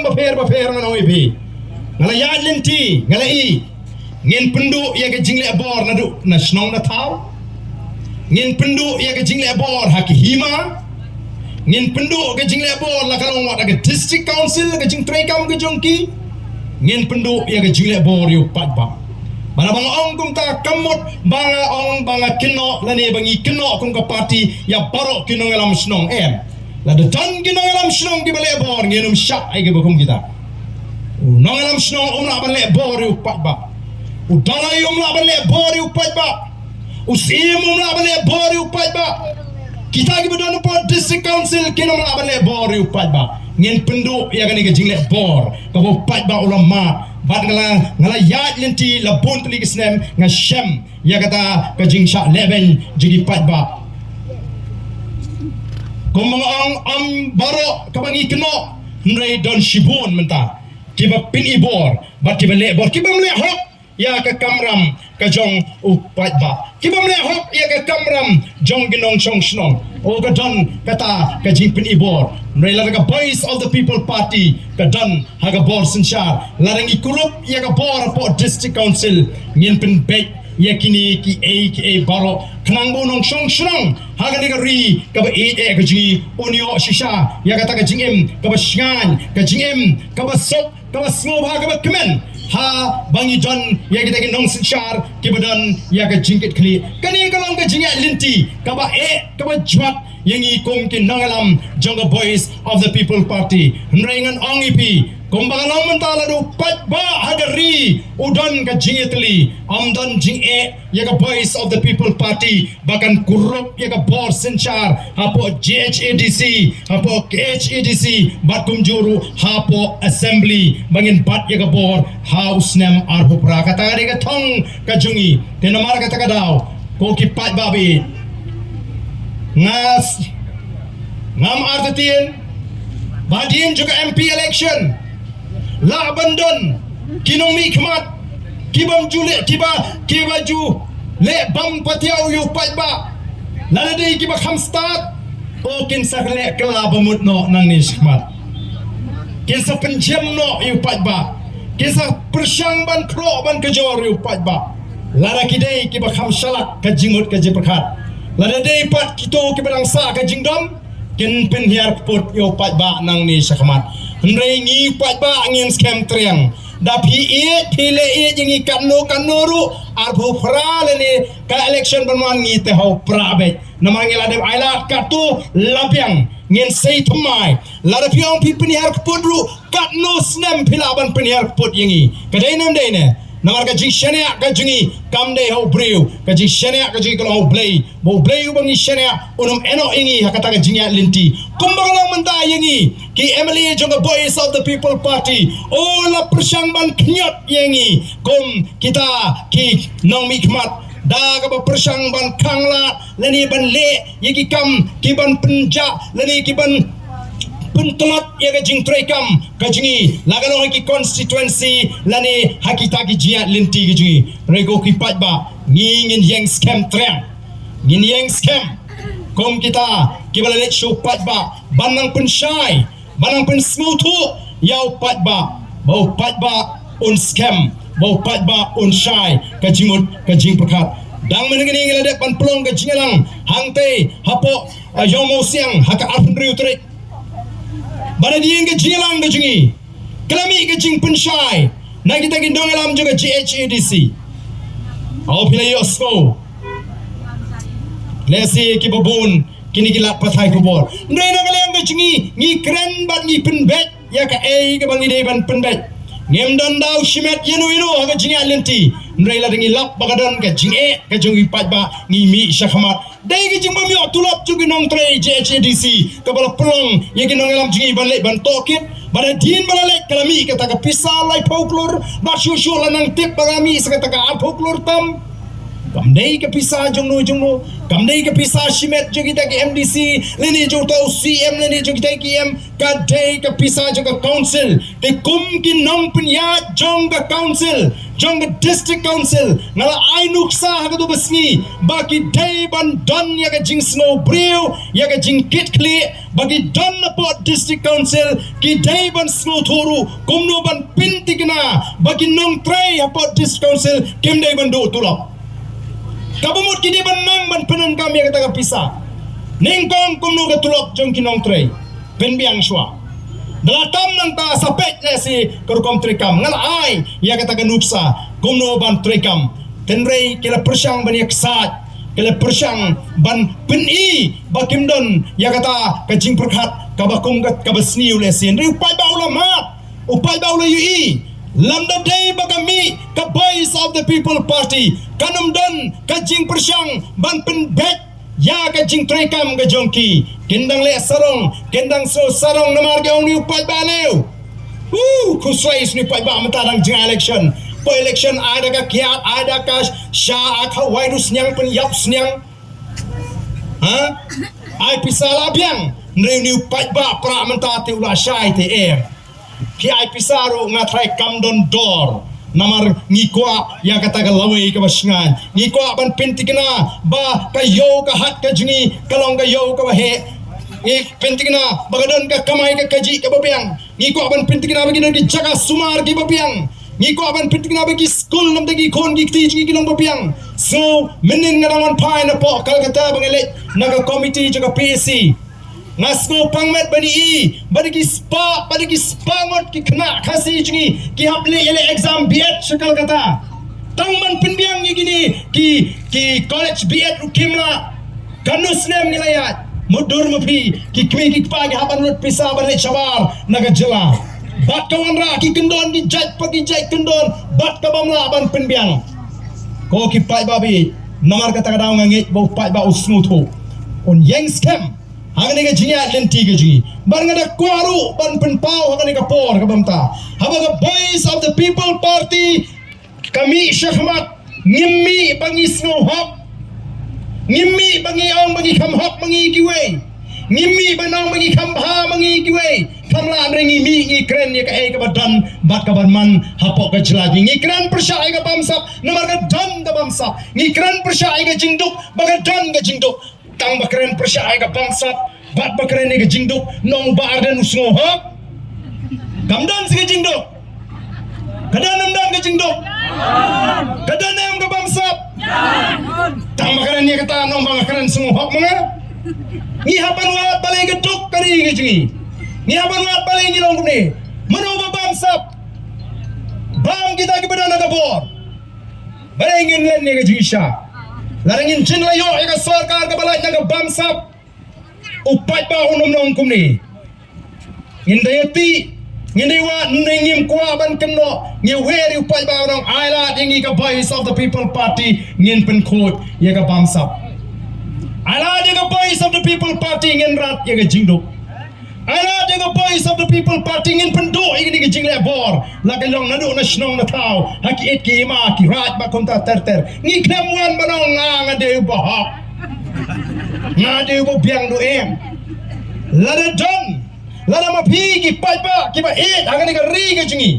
kam bafer ngan OIP ngala ya lenti ngala i ngin pendu ya ke jingle bor na du na snong na taw ngin pendu ya ke jingle bor haki hima ngin pendu ke jingle bor la kalong wa ke district council ke jing trekam ke jongki ngin pendu ya ke jingle bor yu pat ba mana bang ong kum ta kamut banga ong banga kino lani bangi kino kum ka parti ya barok kino ngalam snong la de tan kino ngalam snong ki bale bor nginum syak ai ke bakum kita nongalam snong umla bale bor yu pat ba udalai umla bale bor yu pat ba usim umla bale bor yu pat ba kita gi bedon po district council kino umla bale bor yu pat ba ngin pendu ya gani ke jingle bor ka bo pat ba ulama bat ngala yat lenti la bon tli kisnem nga shem ya kata ka jing sha leben jigi pat ba komang am baro ka bangi keno ndrei don shibun menta kiba pin ibor bat kiba le bor kiba le hok ya ka kamram ka jong upat ba kiba le hok ya ka kamram jong ginong chong snong o ka don kata ka jing pin ibor ndrei la ka voice of the people party ka don ha ka bor sinchar la rangi kurup ya ka bor po district council ngin pin be ya kini ki a baro kanang bonong chong snong ha ka ni ka ri ka ba ka ji onyo shisha ya ka ta ka jingem ka ba shngan ka jingem ka ba sok ka ba smo ha ka ba kemen ha bangi don ya kita ki nong sinchar ki badan ya ka jingkit kli kani ka long ka jinga linti ka ba ka ba jwat yang i kong ki nangalam jonga voice of the people party nrengan ongipi kumbangalam mentala do pat ba hadari udan ka jingitli amdan jing ya ka voice of the people party bahkan kurup ya ka bor sinchar hapo JHADC hapo HADC batum juru hapo assembly bangin bat ya ka bor house nem arhupra kata ka thong ka jungi tenamar kata ka daw ko ki pat babi ngas ngam artitien badin juga MP election la bandon kinong mi khmat kibam jule kiba ju le bam patiau yu pat ba la dei kiba kham start o kin sakle kala bamut no nang ni khmat kin sa penjem no yu pat ba kin sa persyang ban kro ban kejor yu pat ba la ra kidei kiba kham salak ka jingut ka jipakhat la dei pat kito kiba sa ka jingdom kin pen hiar put yu pat ba nang ni khmat Nrei ngi pat ba ngin scam triang da pile jingi kanu ru arbu fra le ka election banwan ngi te ho prabe namangila de aila katu lapiang ngin sei thmai la da piong pipini har pudru katno snem pilaban pini har put yingi kadai nam dei ne namar ka jing shania ka jingi kam de ho breu ka jing shania ka jingi ko ho blei bo blei u bangi shania unum eno ingi hakata ka jingi linti kumbang lang menta yingi ki Emily jonga voice of the people party ola persyang ban knyat yengi kum kita ki nong mikmat da ka ba persyang ban kangla lani ban le yiki kam ki ban penja lani ki ban pentelat ya ka jing trekam ka jingi lagalo ki constituency lani hakita ki jiat linti ki jingi rego ki pat ba ngin yang scam trem ngin yang scam kum kita ki bala let show pat ba banang pensyai banang pen smutu yau pat ba bau pat ba un scam bau pat ba un shai ka jimut ka jing perkat dang menengini ngelade pan pelong ka jingalang hangte hapo yomo siang haka arpun riu trik bana dieng ka jingalang ka jingi kelami ka jing pen shai na kita gendong alam juga GHADC au pila yosco lesi ki babun kini gilat pathai kubor ndai na kaleng ka jingi ngi kren ban ngi pen bet ya ka ka bangi dei ban pen bet ngem don dau shimet yenu ha ka jingi alenti ndai la ngi lap bagadon ka jingi ka jingi pat ba ngi mi shakhamat dai ka jing bami tulap jugi nong tre JHADC ka bala pelong ya ki nong alam jingi ban le ban tokit bada din bala le kalami ka ta ka pisal lai folklore ba shu la nang tip bagami sa ka ta ka folklore tam Kamdai ke pisah jong no. Kamdai ke pisah shimet jo kita ke MDC. Lini jo tau CM lini jo kita ke M. Kadai ke pisah jo ke council. Te kum ki nong penyat jong ke council. Jong ke district council. Ngala ai nuksa ha tu besni. Bagi day ban don ya ke jing snow brew. Ya ke jing kit kli. Bagi don na pot district council. Ki day ban snow toru. Kumno ban pinti kena. Bagi nong tray ha pot district council. Kim day ban do tulok. Kabumut kini benang ban penen kami kata kapisa. Ningkong kumno ketulok jong kinong tray. Penbiang shwa. Dalatam nang ta sapet le si kerukom trekam. Ngal ai ya kata kanuksa kumno ban trekam. Tenrei kila persyang ban yaksat. Kila persyang ban peni bakimdon ya kata kajing perkhat kabakung kat kabasni ule sin. Ri upai ba ulamat. Upai ba ula yui. Lamda day bagami ka Voice of the People Party kanum don kajing persyang ban penbet ya kajing trekam ka jongki kendang le sarong kendang so sarong namar gaung ni upai baleu kusais ni upai ba matadang jing election po election ada ka kiat ada ka sya ka virus nyang pen yap snyang ha ai pisala biang ni upai ba pra mentati ula syai te ki ai pisaro ngatrai kamdon dor namar ngikwa yang kata galawai ke basingan ngikwa ban pentikna ba kayo ka hat ka jingi kalong kayo ka bahe pentikna bagadon ka kamai ka kaji ka babiang ngikwa ban pentikna bagi di jaga sumar ki babiang ngikwa ban pentikna bagi school nam dagi kon gi ti jingi kilong babiang so menin ngarawan pai na po kalkata bangelet naga committee jaga PSC Ngasko pangmet bani ki spangot ki kena kasi jingi ki hapli ele exam biat sekal kata tangman penbiang ni gini ki college biat ukimla kanus nem nilayat mudur mapi ki kmi ki pagi hapan lut pisah balik sabar naga jela bat kawan ra ki kendon di jaj pagi jaj kendon bat ka bamla ban penbiang ko ki pai babi namar kata kadang ngit bau pai ba usnu tho on yang scam Hangani ka jingat lenti ka jingi. Barang ada kuaru ban penpau hangani ka por ka bamta. Habaga Voice of the People Party kami syahmat ngimmi bangi snow hop. Ngimmi bangi ang bangi kam hop bangi kiwe. Ngimmi banang bangi kam ha bangi kiwe. Kamla amre ngimmi ngi kren ya ka ai ka badan bat ka barman hapok ka jelagi. Ngi kren persyai ka bamsap nomor ka dan ka bamsap. Ngi kren persyai ka jingduk baga dan ka jingduk. Tang bakren persyai ka bangsat bat bakren ni ka jingduk nong baarden usngo ha kamdan si ka jingduk kadanam dan ka jingduk kadanam ka bangsat tang bakren ni kata nong bakren sungo ha mga ni hapan wat balai ka duk kari ka jingi ni hapan wat balai ni long ni mano ba bangsat bam kita ki badana ka bor balai ngin len ni ka jingi sya larangin chin layo ika sarkar ka balay naga bamsap upai ba unum nong kumni indayati ngindewa ningim kwa ban kenno ngi weri upai ba nong aila dingi ka Voice of the People Party ngin pen khot ya ka bamsap aila dinga Voice of the People Party ngin rat ya ka jingduk aila dinga Voice of the People Party ngin pen do ini ka jingle bor la ka long nadu na snong na tao haki et ki ma ki rat ba konta ter ngi knamuan banong nga de bahak nga de bo biang do em lada don lada ma pi ki pai ba ki ba et agani ka ri ka jingi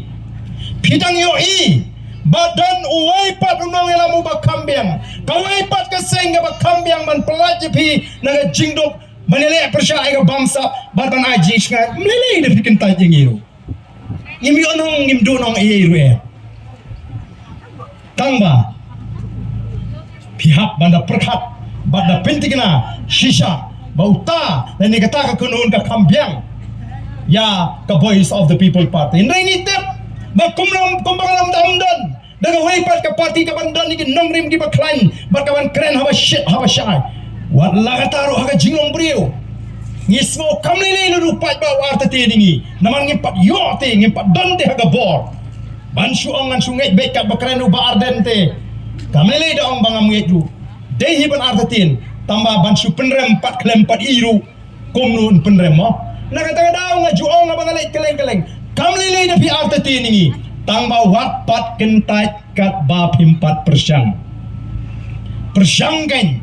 pidang yo i badan uwai pat unong elamu ba kambiang kawai pat ka seng ba kambiang man pelaj pi na jingdok manile persyai ka bangsa bat ban aji nga mlele de pikin ta jingiru ngim yo nong ngim do nong e ru e tangba pihak banda perkhat banda pentikna shisha bauta dan kata ka kunun ka kambiang ya ka Voice of the People Party indai ngitep ba kumlam kumbalam damdan daga waipat ka party ka bandan ni nongrim ki baklan bakawan kren haba shit haba shy wat lagataro haga jingong brio ngismo kamlele lu pat ba warta te dingi naman ngimpat yo te ngimpat dante haga bor banshu ongan sungai beka bakran ba ardente kamlele da ong bangam ngetu dehi ban artatin tambah bansu penrem 4 klem 4 iru komnun penrem mo nakata daw nga juong nga bangalay keleng kamlele na pi artatin ningi tambah wat pat kentait kat ba 4%. Persyangkan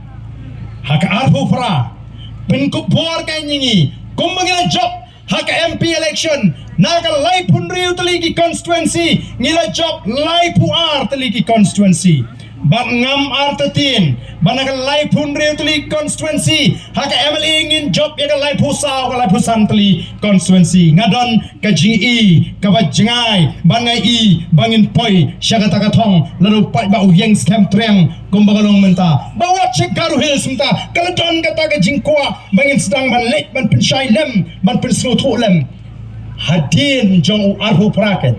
haka arhu pra penkupor kan nyingi kumbangilan job haka MP election naga lai pun riu teligi constituency ngila job lai puar teligi constituency bat ngam artatin banaga lai pun riu teligi constituency haka MLA ngin job yaga lai pusau ka lai pusan teligi constituency ngadon ka GE ka bajengai bangai i bangin poi syaga takatong lalu pai ba uyeng scam treng kumbagalong menta bawa cek Garu Hills menta kalau don kata ka jingkwa bangin sedang ban lek ban pensyai lem ban pensno lem hadin jong arhu praken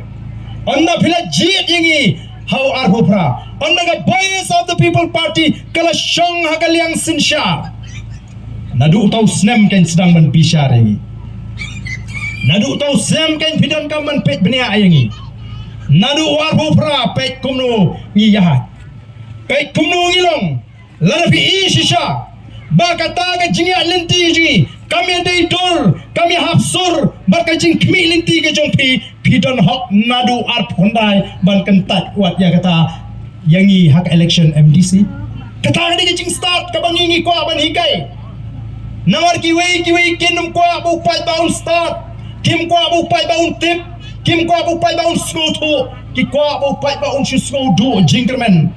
onna pila jit yingi how arhu pra onna ga voice of the people party kala shong hagaliang sinsha nadu tau snem kan sedang ban bishar yingi nadu tau snem kan pidan kam ban pet benia yingi nadu arhu pra pet kumno ngi yahat pet kumno ngilong lanapi ishisha bakata ga jingi alinti jingi kami ada idol, kami hafsur, berkajing kami linti ke jompi, pidon hok nadu arp hondai, ban kentat kuat ya kata, yangi hak election MDC. Kata ada kajing start, kabang ingi kuat ban hikai. Nawar kiwei kinum kuat bupai baun start, kim kuat bupai baun tip, kim kuat bupai baun skutu, ki kuat bupai baun skutu jingkerman.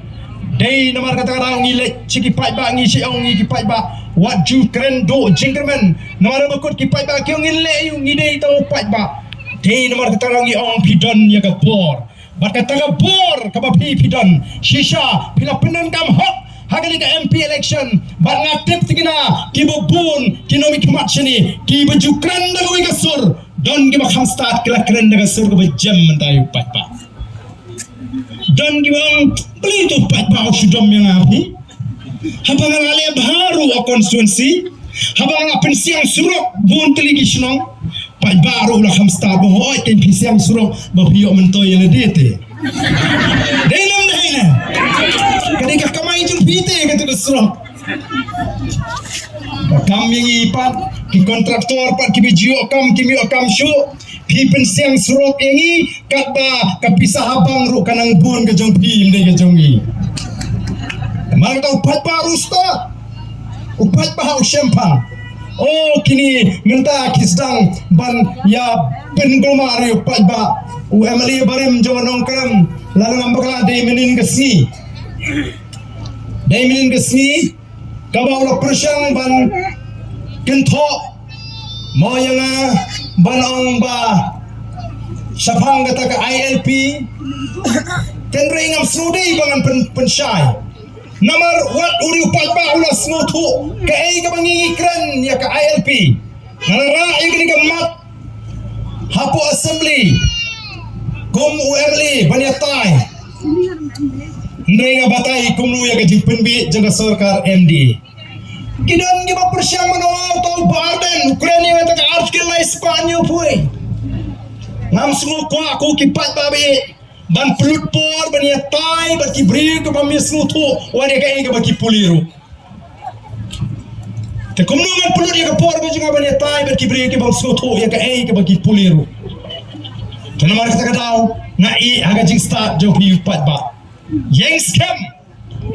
Day namar kata orang ngilek ciki pai ba ngi siong ngi ki pai ba wat ju keren do jingkerman namar bakut ki pai ba ki ngilek yu ngi day tau pai ba day namar kata orang ngi ong pidon ya ka bor bat kata ka bor ka ba pidon shisha pila penan kam hot hagali ka MP election bat ngatip tigina ki bobun ki nomi kmat sini ki baju keren da ka sur don ki ba kham start kala keren da ka sur ka ba jam mentai pai ba dan giwang beli tu pat bau sudom yang api habang ale baru a konstituensi habang a pensiang surok bun teligi snong pat baru la khamsta bo hoy ten pensiang surok bo pio mentoy yang dete denam dehna kadika kamai jung pite katu surok kami ipat ki kontraktor pat ki bijio kam kimi okam shu pi pensiang surok yangi kata kapisa habang ru kanang bun ke jong pi mde ke jongi mal ta upat baru sta upat ba syempang oh kini minta kisdang ban ya penggomar upat ba UMLE barim jonong kam lalu ngambakla de menin kesni kabau persyang ban kentok moyanga banong ba syapang kata ka ILP tenre ngam snudi bangan pensyai namar wat uri upat ba ulas ngutu ka ay ka bangingi kren ya ka ILP nara ay gini ka mat hapo assembly kum UMLE banyatai ndai nga batay kum nu ya ka jimpenbi jaga sarkar MD Gidan giba persyang menolak tau barden Ukraine yang tak artikel lai Spanyol pui ngam semua ko aku kipat babi ban pelut por ban ya tai ban kibri ke bami snutu wani ka inga baki puliru te komno man pelut ya ka por ba juga ban ya tai ban kibri ke bam snutu ya ka inga baki puliru kana mar kata kadau na i aga jing start jo pi pat ba yang scam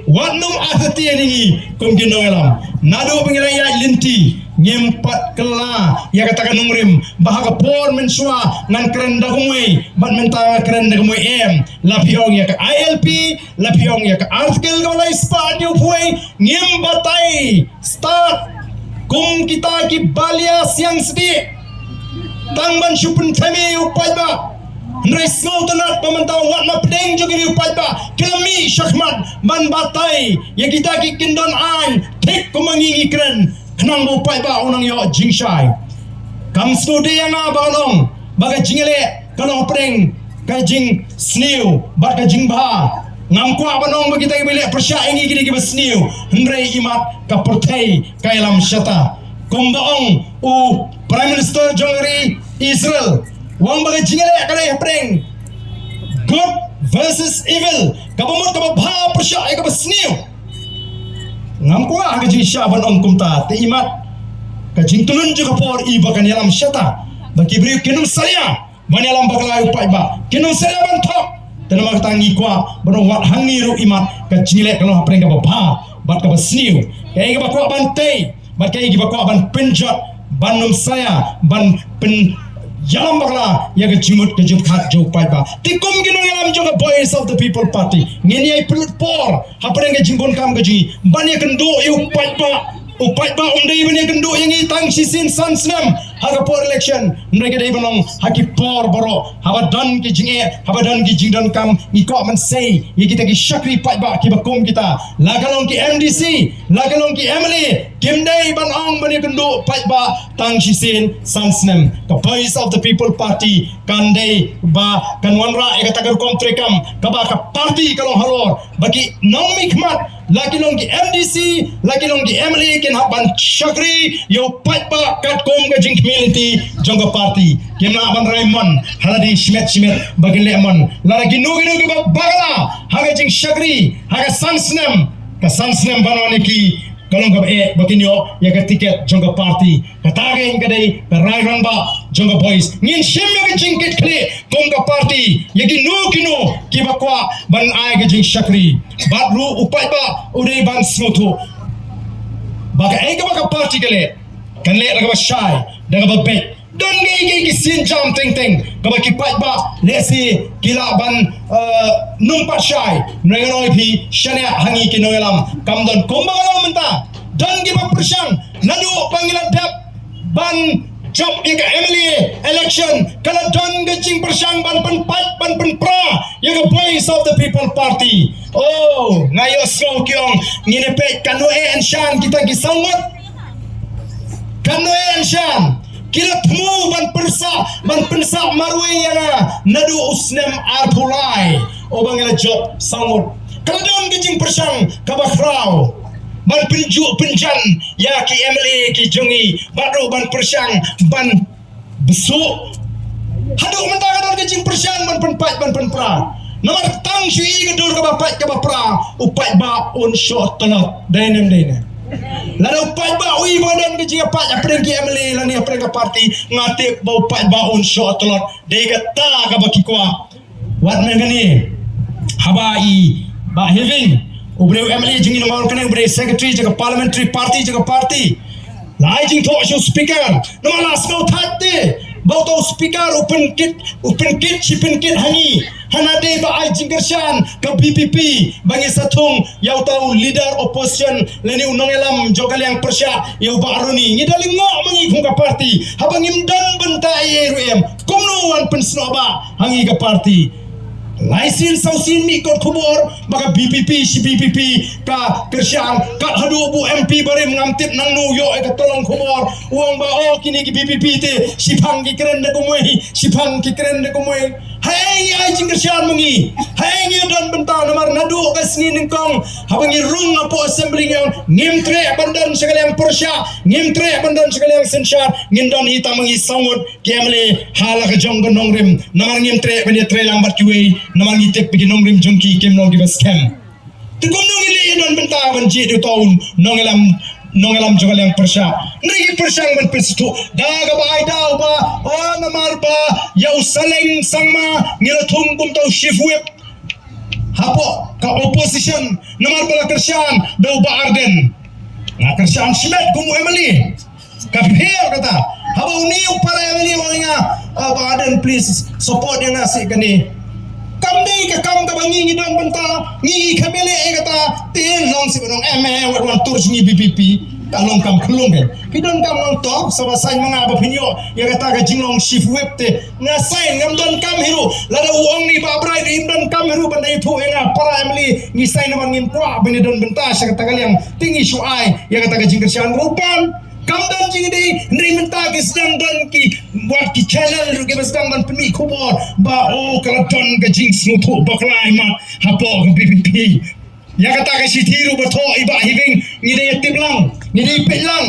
Wanum atati ini kum ginoelam nado pengirai ya linti nyempat kela ya katakan nungrim bahaga por mensua ngan kerenda kumui ban menta kerenda kumui lapiong ya ke ILP lapiong ya ke artikel galai Spanyol puai nyembatai start kum kita ki balia siang sedih tangban supun temi upai ba Nres ngau tenat pemantau wat ma pedeng juga di upai ba kelami syakmat ban batai ya kita ki kendon an tek kumangi kren kenang upai ba unang yo jingshai kam studi yang balong baga jingele kalau pedeng kajing sniu bat kajing ba ngam kwa banong bagita ibile persya ingi gini ki sniu hendrei imat ka pertai kailam syata kumbaong u prime minister jongri Israel wang bagai jingale kada preng good versus evil kabamut kababha persya ay kabasniu ngam ko ang jing syaban ong kumta te imat kajing tulun juga por iba kan yalam syata baki beri kinum saya ban yalam bagalai upai ba kinum saya ban tok tenama tangi kwa banong wat hangi ru imat kajingale kalau preng kababha bat ka basniu kay ga bakwa bantay bat kay ga bakwa ban penjat ban num saya ban pen Yalam bakla ya ke jimut ke jumpat jo pai ba tikum gino yalam jo voice of the people party ngeni ai pelut por hapre ke jimbon kam ke ji ban ya kendo yu pai ba upai ba undai ban ya kendo yang i tang sisin sansnam haga por election mereka dai banong haki por boro haba dan ki jinge haba dan ki jingdan kam ni ko man say ye kita ki shakri pai ba ki bakom kita lagalong ki MDC lagalong ki MLA kimdai ban ong ban ya kendo pai ba tang sisin sansnam the voice of the people party kandai ba kanwanra e katagar kontrekam kaba ka party kalong halor baki nong mikmat laki long ki MDC laki long ki MLA ken haban shakri yo pai ba kat kom ga jing community jongga party kemna ban Raymond haladi shmet bagin lemon lara ginu ba bagala haga jing shakri haga sansnem ka sansnem banwani ki kalong ka bakin yo ya ka tiket jongga party katage kadai ka Rairan ba jongga boys ngin shim yo jing kit kle komga party ya ginu ki bakwa ban ai ga jing shakri badru upai ba udai ban smoto baga ega baga party kale kan le laga ba shy daga ba bet don gay ki sin jam ting kaba ki pat ba lesi kila ban numpa shy nrenganoi phi shania hangi ki noelam kam don komba lo menta don gi ba persang nadu panggilan dap ban job yaga MLA election kala don ga jing persang ban pen pat ban pen pra yaga voice of the people party oh ngayo so kyong ngine pe kanoe and shan kita ki sangat kanoe and shan kila tmu ban pensa marwe yana nadu usnem arpulai o bangela job sangut kala don ga jing persang kabakrau ban penju penjan ya ki MLA ki jongi baru ban persang ban besu hadu mentah kadar ke jing persang ban penpat ban penpra nomor tang shui gadur ke bapat ke bapra upat ba on shot tolot dainem lalu upat ba ui badan ke jing apat apren ki MLA lani apren ke party ngate ba upat ba on shot tolot dei gata ka baki kwa wat mengani habai ba having ubreu MLA jingi nomor kena ubreu secretary jaga parliamentary party lai jing to show speaker nomor las no thatte bau to speaker open kit chipin kit hangi hanade ba ai jing kershan ke BPP bagi satung yau tahu leader opposition leni unong elam jogal yang persya yau baruni ngidali ngok mangi ka party habang imdan bentai RM kumno wan pensno ba hangi ka party laisin sausin mi kot kubur maka BPP si BPP ka kersyang kat hadu bu MP bare mengamtip nang nu yo ka tolong kubur uang ba oh kini ki BPP te si phang ki keren de kumoi hai ai jing kersyang mengi hai ngi don benta nomor nadu ka sini ningkong habang rung apo assembly yang ngimtre bandan sekalian persya ngimtre bandan sekalian sensar ngindon ita mengi sangut kemle hala ka jong gonong rim nomor ngimtre bani tre lambat kiwe namang itip pergi nongrim jongki kem nong gibas kem tukum nong ile don benta banji du taun nong elam jogal yang persya nri persang ban pestu daga ba aidau ba oh namar ba yau saleng sangma ngilathum kum tau shift whip hapo ka opposition namar bala kersyang dau ba arden na kersyang simet kumu emali ka phel kata haba uniu para emali wanginga ba arden please support yang nasi kani kamdei ka kam ka bangi ngidang benta ngi kamele e kata tin long si bonong wat wan tur ngi BPP kalong kam klong ke kidon kam long to sama sai mga ba pinyo ya kata ka jinglong shift web te nga sai ngam don kam hiru lada uong ni ba brai di don kam hiru bandai thu nga para emli ngi sai naman ngin kwa bini don benta sa kata kaliang tingi suai ya kata ka jingker siang rupan kam dan jing di ndri menta ki sedang don ki buat ki channel ru ke sedang don pemi kubor ba oh kalau don ke jing snutu baklai ma hapo ke BPP ya kata ke si tiru beto iba hiving ngide tiblang ngide pelang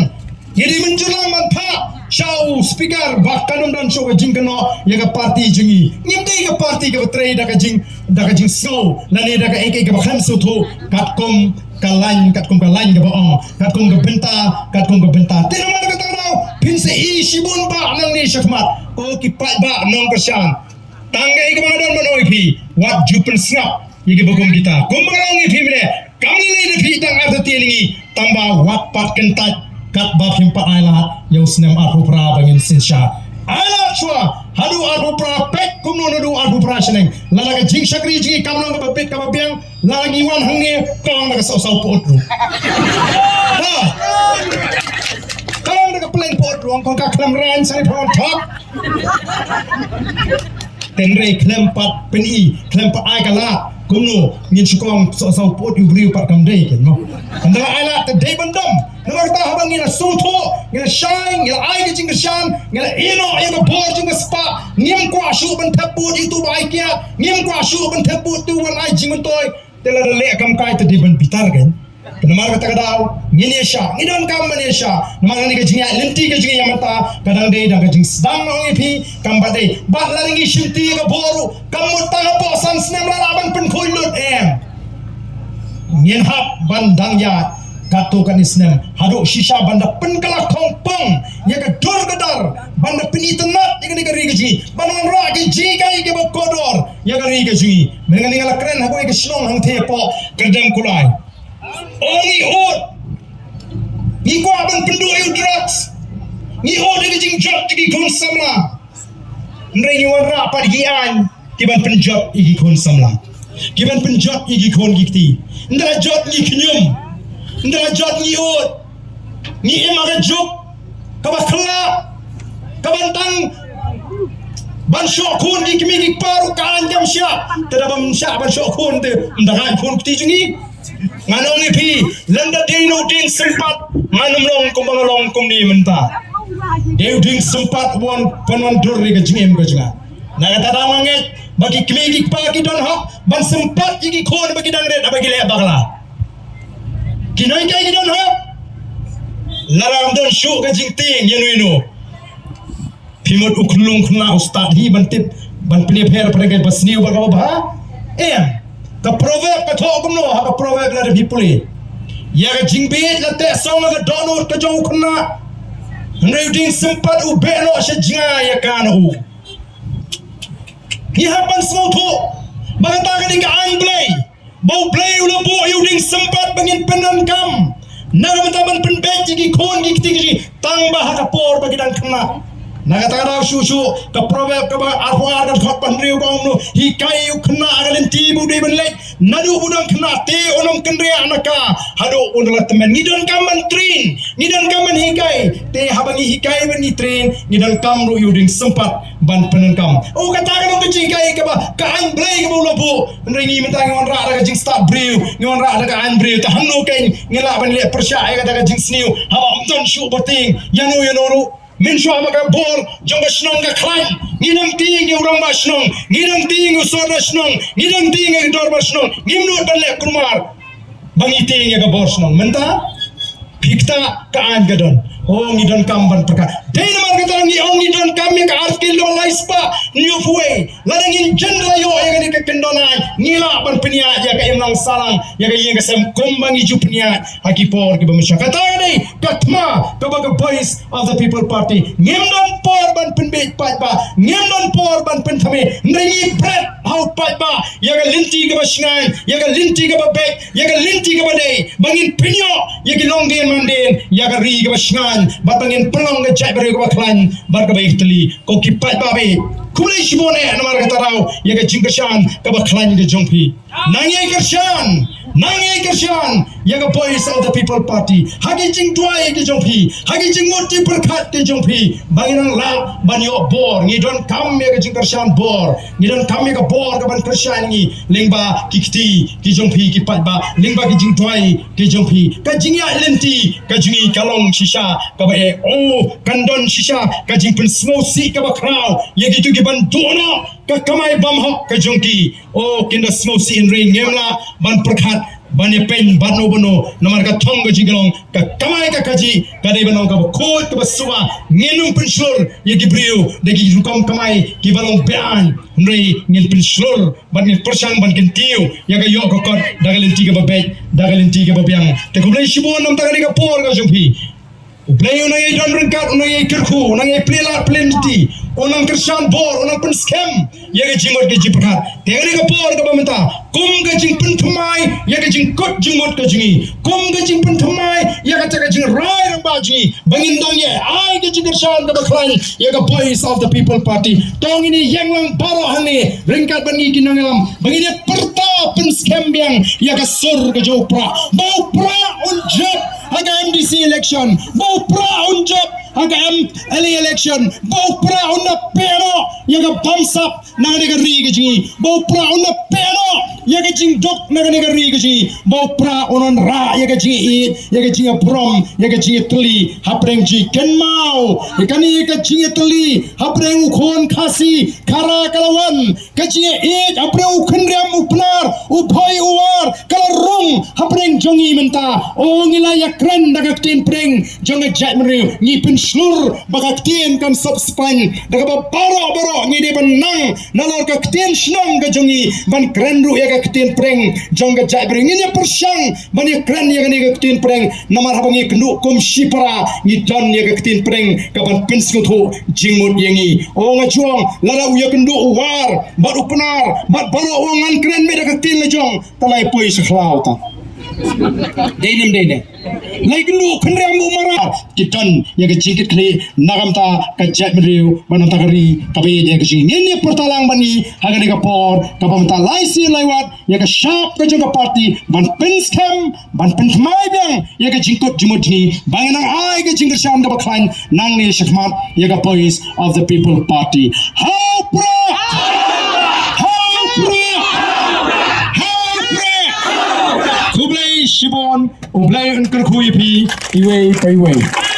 ngide menjulang mantha shau speaker bakanum dan show jing keno ya ka party jingi ngimde ka party ke betrei da ka jing slow lani da ka ek ke bakhan sutu katkom kalain ke baong katkom ke benta tinama ka tao pinse i sibun ba nang ni syakmat ko kipat ba nong kersang tangga ke badan manoi pi wat jupen snap iki bogom kita kumbarang ipi mene kami ni bidang arti ini tambah wapat kentat kat bab himpat ailah yang senem aku pra bangin sinsya ailah chua hadu aku pra pek kumno hadu aku pra seneng lalaga jing sakri jing kamno ka bapet ka babiang lalagi wan hangne kong naga sau pot ru ha kong naga plain pot ru kong ka klam ran sai pon top tenre klempat peni klempat ai kala kumno ngin sukong sau pot yu briu pat kam dei kan no andala ailah te dei bandam namar ta habang ngina sultho ngina shine ngina ai ke jing shan ngina ino ai ka bor jing spa ngim kwa shu ban thaput itu bai kia ngim kwa shu ban thaput tu wan ai jing toy tela le kam kai te dei ban bitar kan namar kata kadau ngini sha ngidon kam mani sha namar ni ke jing lenti ke jing yamata kadang dei da ke jing sedang ong ipi kam badai bat laringi shinti ka boru kam mutang po san snem la ban pen khoilut em ngin hap bandang ya katu kan isnem hadu shisha banda penkala kompong ya ka dor gadar banda penitenat ya ka negeri gaji banon ra ke jigai ke bokodor ya ka ri gaji mengan ngala keren hago ke snong hang tepo kerdam kulai ongi hot ni ko aban pendu ayu drugs ni hot ke jing job ki kon samla ndre ni wan ra pa gi an ki ban penjob igi kon samla ki ban penjob igi kon gikti ndra jot ni knyum ndra jot ni hot ni emaga juk kabakla kabantang ban shokun di kimi di paru kan jam sya tadabam sya ban shokun de ndahan kun ti jungi nganong ipi landa dino ding sempat manum long kumbang long kum ni menta deu ding sempat won panon dur ri gajim gajga naga tadamanget bagi kimi di pagi don hak ban sempat igi kon bagi dang red bagi le bagla kinoi kai gi don hak larang don shu gajing ting yenu inu pimot uklung khna ustad hi bantip ban pni pher pare basni ubar ka ba ka proverb ka thok no ha ka proverb la bi puli ya ga jingbe la te song ga donor ka jong khna ngai ding sempat u be no sha jinga ya kana u ni ha ban smo tho ba ta ga ding an play bau play u lo bo yu ding sempat bangin penan kam na ta ban pen be ji khon gi ti tang ba ha ka por ba gi dan khna nagatara susu ka proverb ka ba arwa da thot pan riu gong no hi kai u khna agalen ti bu de ban lek nadu budang khna te onom kendria anaka hado unla temen ngidon kam mantrin ngidon kam man hi kai te habangi hi kai ban ni train ngidon kam ru yuding sempat ban penen kam o kata ka no ji kai ka ba ka an blai ka bu lo bu ngi mentang ngon ra da jing start briu ngon ra da an briu ta hanno kai ngila ban le persya ka da jing sniu haba amton shu bating yano ru min shwa maka bor jong snong ka klan nginam ting yu rang ba snong nginam ting yu sor ba snong nginam ting yu dor ba snong ngimno dale kumar bangi ting ya ka bor snong menta phikta ka an gadon oh ngidon kam ban perka dei namar ka tang ni ong ngidon kam ya ka arkil lo laispa new way ladangin jendra yo ya ka ka kendona ngila ban penia ya ka imlang salang ya ka yenga sem kombangi jupnia haki por ki bamusha kata ni katma ka ba voice of the people party ngimdon por ban penbe pat ba ngimdon por ban pen thame ngi bread how pat ba ya ka linti ka basngan ya ka linti ka ba bek ya ka linti ka ba dei bangin penyo ya ki long den manden ya ka ri ka basngan batangin pelong ke jai beri ko klan bar ka baik teli ko kipat babe kulai shibone namar kata rau ya ka jingkershan ka ba klan ke jongpi nangai kershan ya ka voice of the people party hagi jing tuai ke jongpi hagi jing moti perkat ke jongpi banginang la banyo bor ngidon kam ya ka jingkershan bor ngidon kam ya ka bor ka ban kershan ni lingba kikti ki jongpi kipat ba lingba ki jing tuai ke jongpi ka jingya lenti ka jingi kalong shisha ka ba kandon shisha ka jing pen smosi ka ba kraw ya gitu ki ban dono ka kamai bam hok ka jongki kinda smosi in ring ngemla ban perkat ban pen ban bono namar ka thong ka jigalong ka kamai ka kaji ka dei banong ka khot ka baswa ngenum pen slur ya ki brio de ki rukam kamai ki balong ban nrei ngin pen slur ban ngin persang ban kentiu ya ka yo ka kot dagalin tiga ba bet dagalin tiga ba biang te ko blai shibon nam ta ka por ka jongpi Play unang ay don ringkat unang ay kerku unang ay play la plenty onang kersan bor onang pen scam ya ke jingmot ke jipakat tegari ke por ke pementa kum ke jing pen thamai ya ke jing kot jingmot ke jingi kum ke jing pen thamai ya ke jing rai rang ba jingi bangin dong ye ai ke jing kersan ke baklan ya ke voice of the people party tong ini yang lang baro hani ringkat bani kinangelam bangin ye perta pen scam biang ya ke sur ke jopra bau pra unjab aga MDC election bau pra unjab aga MLA election bau pra unna pero ya ke bamsap na negeri ke jingi bau pra unna pero ya ke jing dok na negeri ke jingi bau pra onon ra ya ke jingi ya ke jingi prom ya ke jingi teli hapreng ji kenmau ikani ke jingi teli hapreng ukhon khasi khara kalawan ke jingi hapreng ukhenriam upnar uphoi uwar kalarung hapreng jongi menta o ngila ya kren daga tin preng jonga jatmri ni pen slur bagak tin kan subspan daga baro ni de benang nalor ka tin snong ga jongi ban kren ru ya ka tin preng jonga jatmri ni persang ban ya kren ya ni ka tin preng namar habangi kendu kum shipara ni don ya ka tin preng ka ban pen skuthu jingmut yengi o ngajuang lara uya kendu war bat upnar bat baro ongan kren me daga tin lejong talai poi seklau ta Denim dene. Like lu kenriam umara kitan ya ke jingkit kli nagamta ka jatmriu banam takari kabe ya ke jing ini pertalang bani haga ka por ka pamta laisi laiwat ya ke sharp ka juga party ban pen scam ban pen mai biang ya ke jingkot jumutni banginang ai ke jingkit sham ka baklan nang ni shakmat ya ka voice of the people party how pro Kublai Shibon, Ublai Unkel Kuipi, Iway, Payway.